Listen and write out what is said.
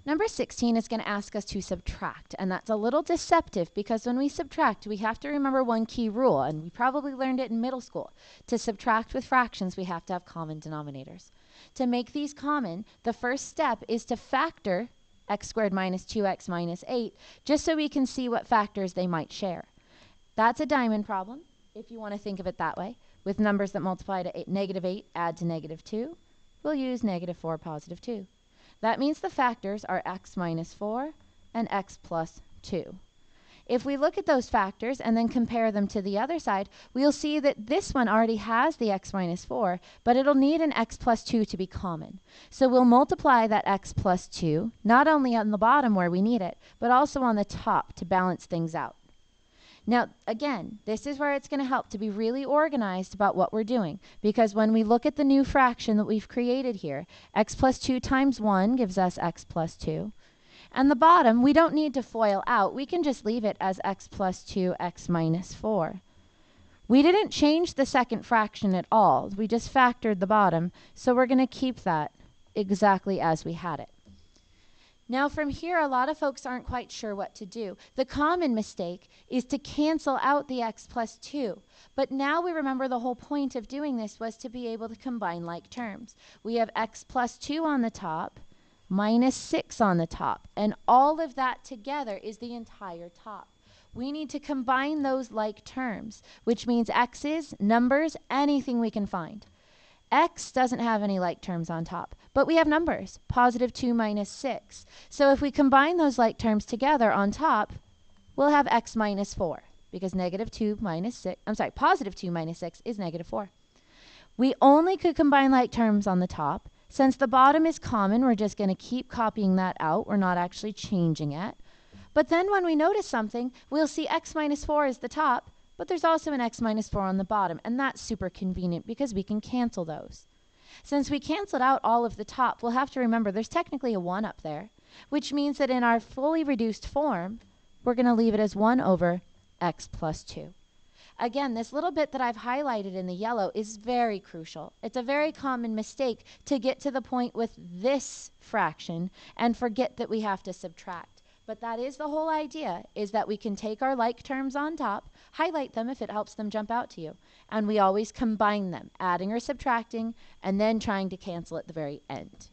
Number 16 is going to ask us to subtract, and that's a little deceptive because when we subtract, we have to remember one key rule, and we probably learned it in middle school. To subtract with fractions, we have to have common denominators. To make these common, the first step is to factor x squared minus 2x minus 8, just so we can see what factors they might share. That's a diamond problem, if you want to think of it that way. With numbers that multiply to negative 8 add to negative 2, we'll use negative 4, positive 2. That means the factors are x minus 4 and x plus 2. If we look at those factors and then compare them to the other side, we'll see that this one already has the x minus 4, but it'll need an x plus 2 to be common. So we'll multiply that x plus 2, not only on the bottom where we need it, but also on the top to balance things out. Now, again, this is where it's going to help to be really organized about what we're doing, because when we look at the new fraction that we've created here, x plus 2 times 1 gives us x plus 2. And the bottom, we don't need to FOIL out. We can just leave it as x plus 2, x minus 4. We didn't change the second fraction at all. We just factored the bottom, so we're going to keep that exactly as we had it. Now from here, a lot of folks aren't quite sure what to do. The common mistake is to cancel out the x plus 2. But now we remember the whole point of doing this was to be able to combine like terms. We have x plus 2 on the top, minus 6 on the top, and all of that together is the entire top. We need to combine those like terms, which means x's, numbers, anything we can find. X doesn't have any like terms on top, but we have numbers, positive 2 minus 6. So if we combine those like terms together on top, we'll have x minus 4, because negative 2 minus 6, positive 2 minus 6 is negative 4. We only could combine like terms on the top. Since the bottom is common, we're just going to keep copying that out. We're not actually changing it. But then when we notice something, we'll see x minus 4 is the top, but there's also an x minus 4 on the bottom, and that's super convenient because we can cancel those. Since we canceled out all of the top, we'll have to remember there's technically a 1 up there, which means that in our fully reduced form, we're going to leave it as 1 over x plus 2. Again, this little bit that I've highlighted in the yellow is very crucial. It's a very common mistake to get to the point with this fraction and forget that we have to subtract. But that is the whole idea, is that we can take our like terms on top, highlight them if it helps them jump out to you, and we always combine them, adding or subtracting, and then trying to cancel at the very end.